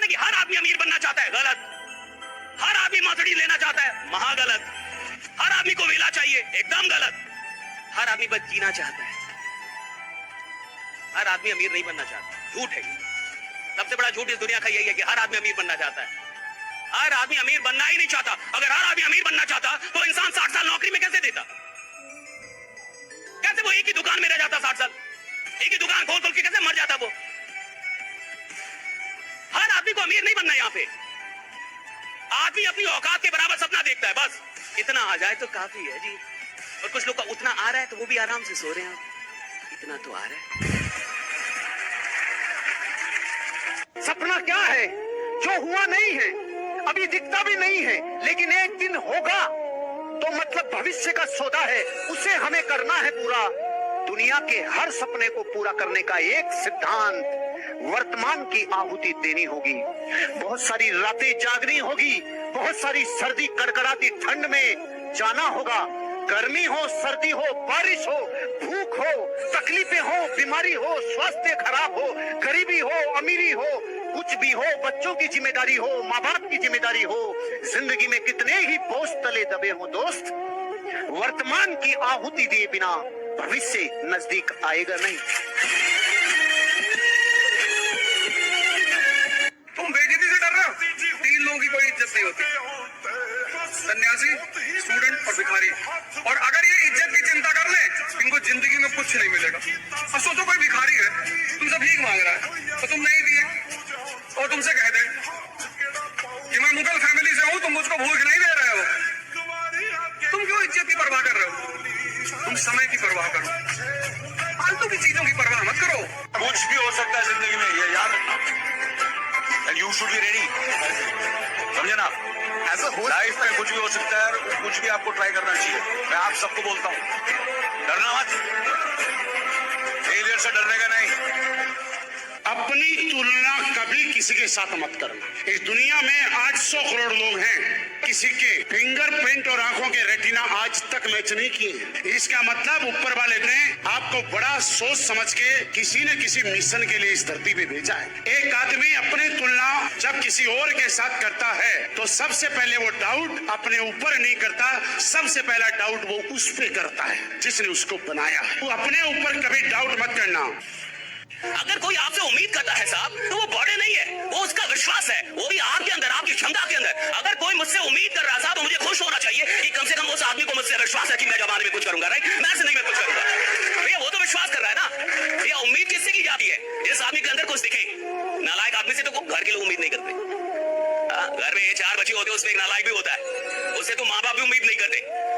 कि हर आदमी अमीर बनना चाहता है, गलत। हर आदमी मर्सिडीज लेना चाहता है, महागलत। हर आदमी को विला चाहिए, एकदम गलत। हर आदमी बस जीना चाहता है, हर आदमी अमीर नहीं बनना चाहता, झूठ है। सबसे बड़ा झूठ इस दुनिया का यही है कि हर आदमी अमीर बनना चाहता है। हर आदमी अमीर बनना ही नहीं चाहता। अगर हर आदमी अमीर बनना चाहता तो इंसान 60 साल नौकरी में कैसे देता? कैसे वो एक ही दुकान में रह जाता 60 साल? एक ही दुकान खोल खोल के कैसे मर जाता वो? हर आदमी को अमीर नहीं बनना। यहाँ पे आदमी अपनी औकात के बराबर सपना देखता है, बस इतना आ जाए तो काफी है जी। और कुछ लोग का उतना आ रहा है तो वो भी आराम से सो रहे हैं, इतना तो आ रहा है। सपना क्या है जो हुआ नहीं है, अभी दिखता भी नहीं है, लेकिन एक दिन होगा, तो मतलब भविष्य का सौदा है, उसे हमें करना है पूरा। दुनिया के हर सपने को पूरा करने का एक सिद्धांत, वर्तमान की आहुति देनी होगी। बहुत सारी रातें जागनी होगी, बहुत सारी सर्दी कड़कड़ाती ठंड में जाना होगा। गर्मी हो, सर्दी हो, बारिश हो, भूख हो, तकलीफें हो, बीमारी हो, स्वास्थ्य खराब हो, गरीबी हो, अमीरी हो, कुछ भी हो, बच्चों की जिम्मेदारी हो, माँ बाप की जिम्मेदारी हो, जिंदगी में कितने ही बोझ तले दबे हो दोस्त, वर्तमान की आहुति दिए बिना भविष्य नजदीक आएगा नहीं। तुम बेइज्जती से डर रहे हो? 3 लोगों की कोई इज्जत नहीं होती, सन्यासी, स्टूडेंट और भिखारी। और अगर ये इज्जत की चिंता कर ले, इनको जिंदगी में कुछ नहीं मिलेगा। और सोचो कोई भिखारी है, तुमसे भीख मांग रहा है तो तुम नहीं दिए, और तुमसे कह दे कि मैं मुगल फैमिली से हूं, तुम मुझको भूख नहीं दे रहे हो, तुम क्यों इज्जत की परवाह कर रहे हो? तुम समय की परवाह करो, फालतू की चीजों की परवाह मत करो। कुछ भी हो सकता है जिंदगी में, ये याद रखना। यू शुड बी रेडी, समझे ना? लाइफ में कुछ भी हो सकता है, कुछ भी आपको ट्राई करना चाहिए। मैं आप सबको बोलता हूँ, डरना मत, फेलियर से डरने का नहीं। अपनी तुलना कभी किसी के साथ मत करना। इस दुनिया में 800 करोड़ लोग हैं, किसी के फिंगरप्रिंट और आंखों के रेटिना आज तक मैच नहीं किए। इसका मतलब ऊपर वाले ने आपको बड़ा सोच समझ के किसी न किसी मिशन के लिए इस धरती पे भेजा है। एक आदमी अपनी तुलना जब किसी और के साथ करता है तो सबसे पहले वो डाउट अपने ऊपर नहीं करता, सबसे पहला डाउट वो उस पे करता है जिसने उसको बनाया है। वो अपने ऊपर कभी डाउट मत करना। अगर कोई आपसे उम्मीद करता है साहब, तो वो बॉडी नहीं है, वो उसका विश्वास है, वो भी आपके अंदर, आपकी क्षमता के अंदर। अगर कोई मुझसे उम्मीद कर रहा था तो मुझे खुश होना चाहिए कि कम से कम उस आदमी को मुझसे विश्वास है कि मैं जमाने में कुछ करूंगा, राइट? मैं जिंदगी में कुछ करूंगा। भैया वो तो विश्वास कर रहा है ना। भैया उम्मीद किससे की जाती है? जिस आदमी के अंदर कुछ दिखे। नालायक आदमी से तो घर के लोग उम्मीद नहीं करते। घर में 4 बच्चे होते हैं, उसमें एक नालायक भी होता है, उससे तो माँ बाप भी उम्मीद नहीं करते।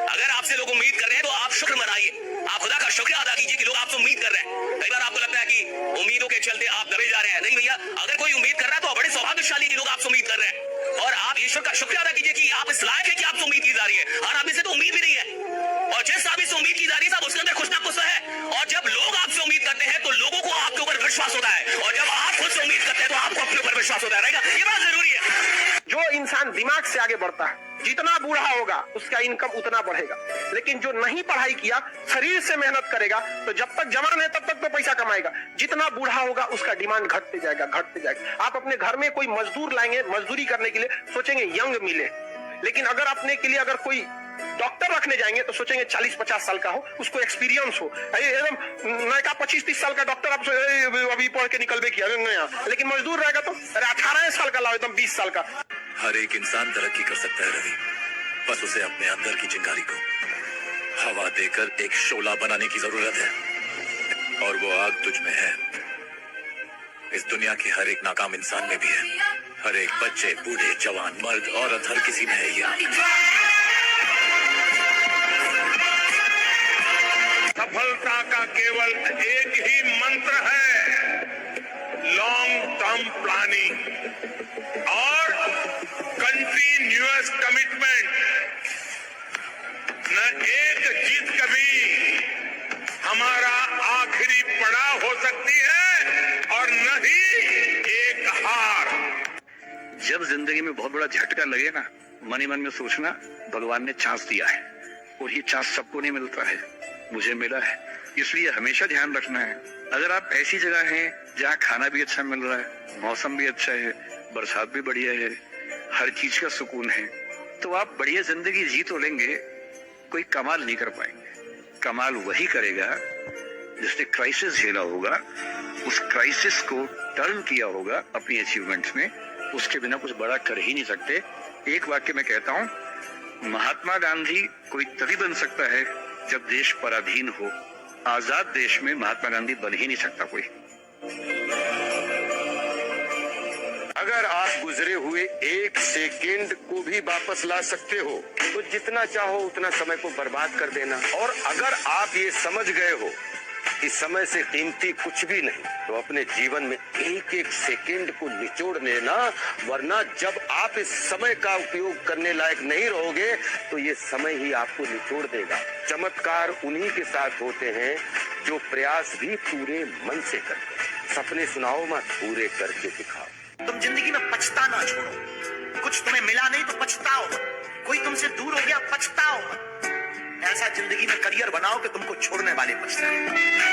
अगर आपसे लोग उम्मीद कर रहे हैं तो आप शुक्र मनाइए, आप खुदा का शुक्रिया अदा कीजिए कि लोग आपसे उम्मीद कर रहे हैं। कई बार आपको लगता है कि उम्मीदों के चलते आप दबे जा रहे हैं। नहीं भैया, अगर कोई उम्मीद कर रहा है तो बड़े सौभाग्यशाली लोग आपसे उम्मीद कर रहे हैं, और आप ईश्वर का शुक्रिया अदा कीजिए कि आप इस लायक है कि आपसे उम्मीद की जा रही है। हर आदमी से तो उम्मीद भी नहीं है, और जिस आदमी से उम्मीद की जा रही है साहब, उसके अंदर कुछ ना कुछ है। और जब लोग आपसे उम्मीद करते हैं तो लोगों को आपके ऊपर विश्वास होता है, और जब आप खुद से उम्मीद करते हैं तो आपको अपने ऊपर विश्वास होता है, राइट? ये बात जरूरी है। जो इंसान दिमाग से आगे बढ़ता है, जितना बूढ़ा होगा उसका इनकम उतना बढ़ेगा। लेकिन जो नहीं पढ़ाई किया, शरीर से मेहनत करेगा, तो जब तक जवान है तब तक तो पैसा कमाएगा। जितना बूढ़ा होगा उसका डिमांड घटते जाएगा, घटते जाएगा। आप अपने घर में कोई मजदूर लाएंगे, मजदूरी करने के लिए सोचेंगे यंग मिले, लेकिन अगर अपने के लिए अगर कोई डॉक्टर रखने जाएंगे तो सोचेंगे 40-50 साल का हो, उसको एक्सपीरियंस हो। एकदम नया 25-30 साल का डॉक्टर आप अभी पढ़ के निकलबे किया नया, लेकिन मजदूर रहेगा तो अरे 18 साल का लाओ, एकदम 20 साल का। हर एक इंसान तरक्की कर सकता है रवि, बस उसे अपने अंदर की चिंगारी को हवा देकर एक शोला बनाने की जरूरत है, और वो आग तुझ में है। इस दुनिया के हर एक नाकाम इंसान में भी है, हर एक बच्चे, बूढ़े, जवान, मर्द, औरत, हर किसी में है ये आग। सफलता का केवल एक ही मंत्र है, लॉन्ग टर्म प्लानिंग और कंटिन्यूअस कमिटमेंट। न एक जीत कभी हमारा आखिरी पड़ाव हो सकती है, और न ही एक हार। जब जिंदगी में बहुत बड़ा झटका लगे ना, मन ही मन में सोचना भगवान ने चांस दिया है, और ये चांस सबको नहीं मिलता है, मुझे मिला है। इसलिए हमेशा ध्यान रखना है, अगर आप ऐसी जगह हैं जहाँ खाना भी अच्छा मिल रहा है, मौसम भी अच्छा है, बरसात भी बढ़िया है, हर चीज का सुकून है, तो आप बढ़िया जिंदगी जी तो लेंगे, कोई कमाल नहीं कर पाएंगे। कमाल वही करेगा जिसने क्राइसिस झेला होगा, उस क्राइसिस को टर्न किया होगा अपनी अचीवमेंट्स में। उसके बिना कुछ बड़ा कर ही नहीं सकते। एक वाक्य में कहता हूं, महात्मा गांधी कोई तभी बन सकता है जब देश पराधीन हो। आजाद देश में महात्मा गांधी बन ही नहीं सकता कोई। अगर आप गुजरे हुए एक सेकंड को भी वापस ला सकते हो तो जितना चाहो उतना समय को बर्बाद कर देना। और अगर आप ये समझ गए हो कि समय से कीमती कुछ भी नहीं, तो अपने जीवन में एक एक सेकंड को निचोड़ लेना, वरना जब आप इस समय का उपयोग करने लायक नहीं रहोगे तो ये समय ही आपको निचोड़ देगा। चमत्कार उन्हीं के साथ होते हैं जो प्रयास भी पूरे मन से करते हैं। सपने सुनाओ मत, पूरे करके दिखाओ। तुम जिंदगी में पछताना छोड़ो। कुछ तुम्हें मिला नहीं तो पछताओ मत। कोई तुमसे दूर हो गया, पछताओ मत। ऐसा जिंदगी में करियर बनाओ कि तुमको छोड़ने वाले पछताए।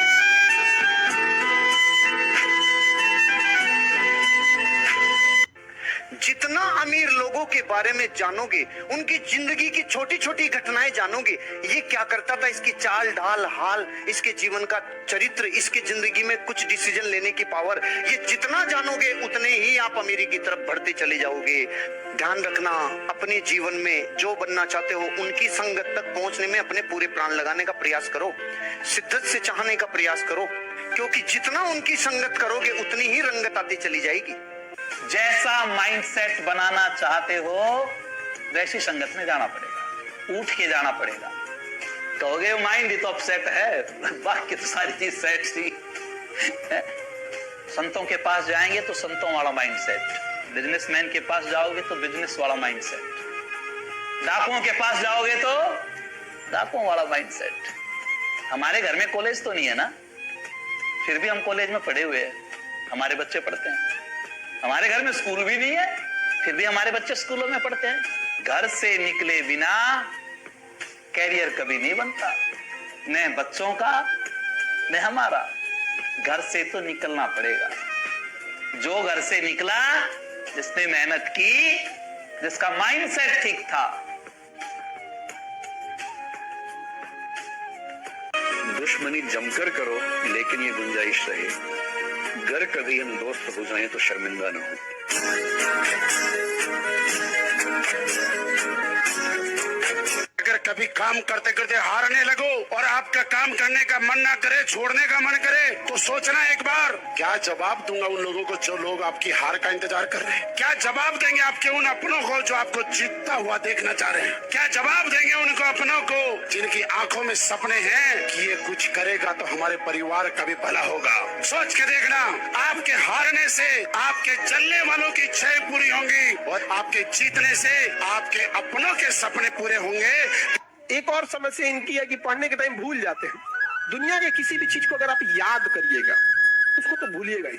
जितना अमीर लोगों के बारे में जानोगे, उनकी जिंदगी की छोटी छोटी घटनाएं जानोगे, ये क्या करता था, इसकी चाल ढाल, हाल, इसके जीवन का चरित्र, इसकी जिंदगी में कुछ डिसीजन लेने की पावर, ये जितना जानोगे उतने ही आप अमीरी की तरफ बढ़ते चले जाओगे। ध्यान रखना, अपने जीवन में जो बनना चाहते हो उनकी संगत तक पहुंचने में अपने पूरे प्राण लगाने का प्रयास करो, शिद्दत से चाहने का प्रयास करो, क्योंकि जितना उनकी संगत करोगे उतनी ही रंगत आती चली जाएगी। जैसा माइंडसेट बनाना चाहते हो वैसी संगत में जाना पड़ेगा, उठ के जाना पड़ेगा। कहोगे माइंड ही तो अपसेट है, बाकी तो सारी चीज सेट सी। संतों के पास जाएंगे तो संतों वाला माइंडसेट, बिजनेसमैन के पास जाओगे तो बिजनेस वाला माइंडसेट, डाकुओं के पास जाओगे तो डाकुओं वाला माइंडसेट। हमारे घर में कॉलेज तो नहीं है ना, फिर भी हम कॉलेज में पढ़े हुए हैं, हमारे बच्चे पढ़ते हैं। हमारे घर में स्कूल भी नहीं है, फिर भी हमारे बच्चे स्कूलों में पढ़ते हैं। घर से निकले बिना कैरियर कभी नहीं बनता, न बच्चों का न हमारा। घर से तो निकलना पड़ेगा। जो घर से निकला, जिसने मेहनत की, जिसका माइंडसेट ठीक था। दुश्मनी जमकर करो, लेकिन ये गुंजाइश रहे, घर कभी हम दोस्त हो जाएं तो शर्मिंदा न हो। अगर कभी काम करते करते हारने लगो और आपका काम करने का मन ना करे, छोड़ने का मन करे, तो सोचना एक बार, क्या जवाब दूंगा उन लोगों को जो लोग आपकी हार का इंतजार कर रहे हैं? क्या जवाब देंगे आपके उन अपनों को जो आपको जीतता हुआ देखना चाह रहे हैं? क्या जवाब देंगे उनको अपनों को जिनकी आंखों में सपने हैं कि ये कुछ करेगा तो हमारे परिवार का भी भला होगा? सोच के देखना, आपके हारने से आपके चलने वालों की इच्छाएं पूरी होंगी और आपके जीतने से आपके अपनों के सपने पूरे होंगे। एक और समस्या इनकी है कि पढ़ने के टाइम भूल जाते हैं। दुनिया के किसी भी चीज को अगर आप याद करिएगा उसको तो भूलिएगा ही।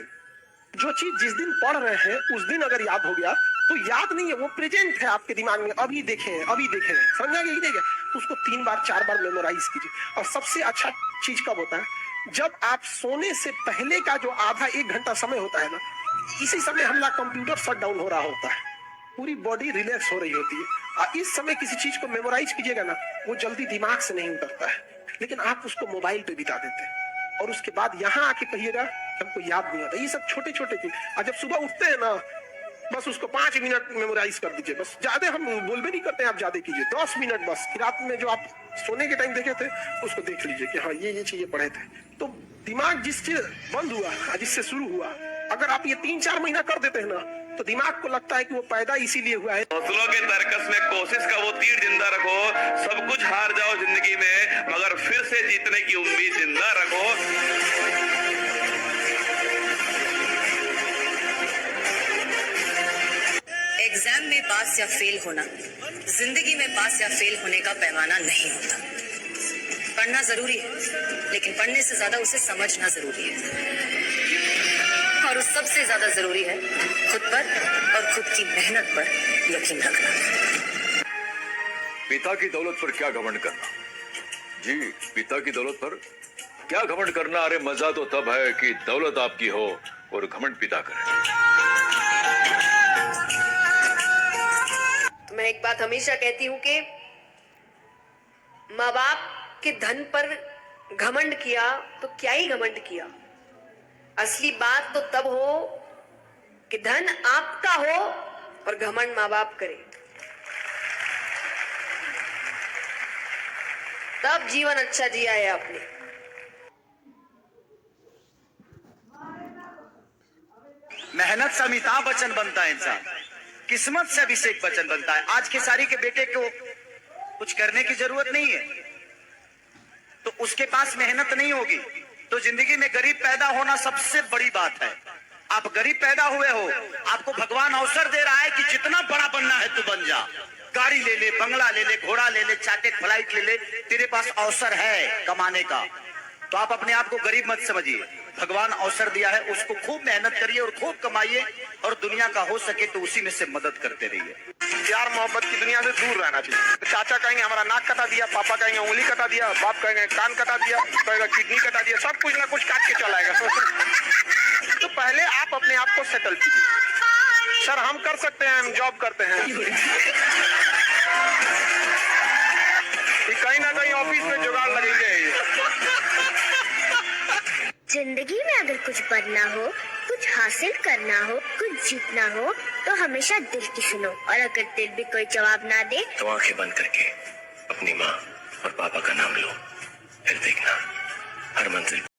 जो चीज जिस दिन पढ़ रहे हैं उस दिन अगर याद हो गया तो याद नहीं है, वो प्रेजेंट है आपके दिमाग में, अभी देखे हैं, समझा कि नहीं? तो उसको 3 बार 4 बार मेमोराइज कीजिए। और सबसे अच्छा चीज कब होता है? जब आप सोने से पहले का जो आधा 1 घंटा समय होता है ना, इसी समय हमारा कंप्यूटर शट डाउन हो रहा होता है, पूरी बॉडी रिलैक्स हो रही होती है। और इस समय किसी चीज को मेमोराइज कीजिएगा ना, वो जल्दी दिमाग से नहीं उतरता है, लेकिन आप उसको मोबाइल पे बिता देते हैं और उसके बाद यहाँ आके कहिएगा हमको याद नहीं आता। ये सब छोटे छोटे चीज। और जब सुबह उठते हैं ना, बस उसको 5 मिनट मेमोराइज कर दीजिए। बस ज्यादा हम बोल भी नहीं करते हैं, आप ज्यादा कीजिए 10 मिनट बस। रात में जो आप सोने के टाइम देखे थे उसको देख लीजिए कि हाँ ये चीजें पढ़े थे। तो दिमाग जिससे बंद हुआ, जिससे शुरू हुआ, अगर आप ये 3-4 महीना कर देते हैं ना, तो दिमाग को लगता है कि वो पैदा इसीलिए हुआ है। हौसलों के तर्कस में कोशिश का वो तीर जिंदा रखो। सब कुछ हार जाओ जिंदगी में, मगर फिर से जीतने की उम्मीद जिंदा रखो। एग्जाम में पास या फेल होना जिंदगी में पास या फेल होने का पैमाना नहीं होता। पढ़ना जरूरी है, लेकिन पढ़ने से ज्यादा उसे समझना जरूरी है। और उस सबसे ज्यादा जरूरी है खुद पर और खुद की मेहनत पर यकीन रखना। पिता की दौलत पर क्या घमंड करना? जी, पिता की दौलत पर क्या घमंड करना? अरे मजा तो तब है कि दौलत आपकी हो और घमंड पिता करे। बात हमेशा कहती हूं कि माँ बाप के धन पर घमंड किया तो क्या ही घमंड किया। असली बात तो तब हो कि धन आपका हो और घमंड माँ बाप करे, तब जीवन अच्छा जिया है आपने। मेहनत से अमिताभ बच्चन बनता है इंसान, किस्मत से अभिषेक बच्चन बनता है। आज खेसारी के बेटे को कुछ करने की जरूरत नहीं है, तो उसके पास मेहनत नहीं होगी, तो जिंदगी में गरीब पैदा होना सबसे बड़ी बात है। आप गरीब पैदा हुए हो, आपको भगवान अवसर दे रहा है कि जितना बड़ा बनना है तू बन जा। गाड़ी ले ले, बंगला ले ले, घोड़ा ले ले, चार्टेड फ्लाइट ले ले, तेरे पास अवसर है कमाने का। तो आप अपने आप को गरीब मत समझिए, भगवान अवसर दिया है, उसको खूब मेहनत करिए और खूब कमाइए, और दुनिया का हो सके तो उसी में से मदद करते रहिए। प्यार मोहब्बत की दुनिया से दूर रहना चाहिए। चाचा कहेंगे हमारा नाक कटा दिया, पापा कहेंगे उंगली कटा दिया, बाप कहेंगे कान कटा दिया, कहेगा किडनी कटा दिया, सब कुछ ना कुछ काट के चलाएगा। तो पहले आप अपने आप को सेटल कीजिए। सर हम कर सकते हैं, हम जॉब करते हैं, कहीं ना कहीं ऑफिस में जुगाड़ लगेंगे। जिंदगी में अगर कुछ बनना हो, कुछ हासिल करना हो, कुछ जीतना हो, तो हमेशा दिल की सुनो, और अगर दिल भी कोई जवाब ना दे तो आंखें बंद करके अपनी माँ और पापा का नाम लो, फिर देखना हर मंजिल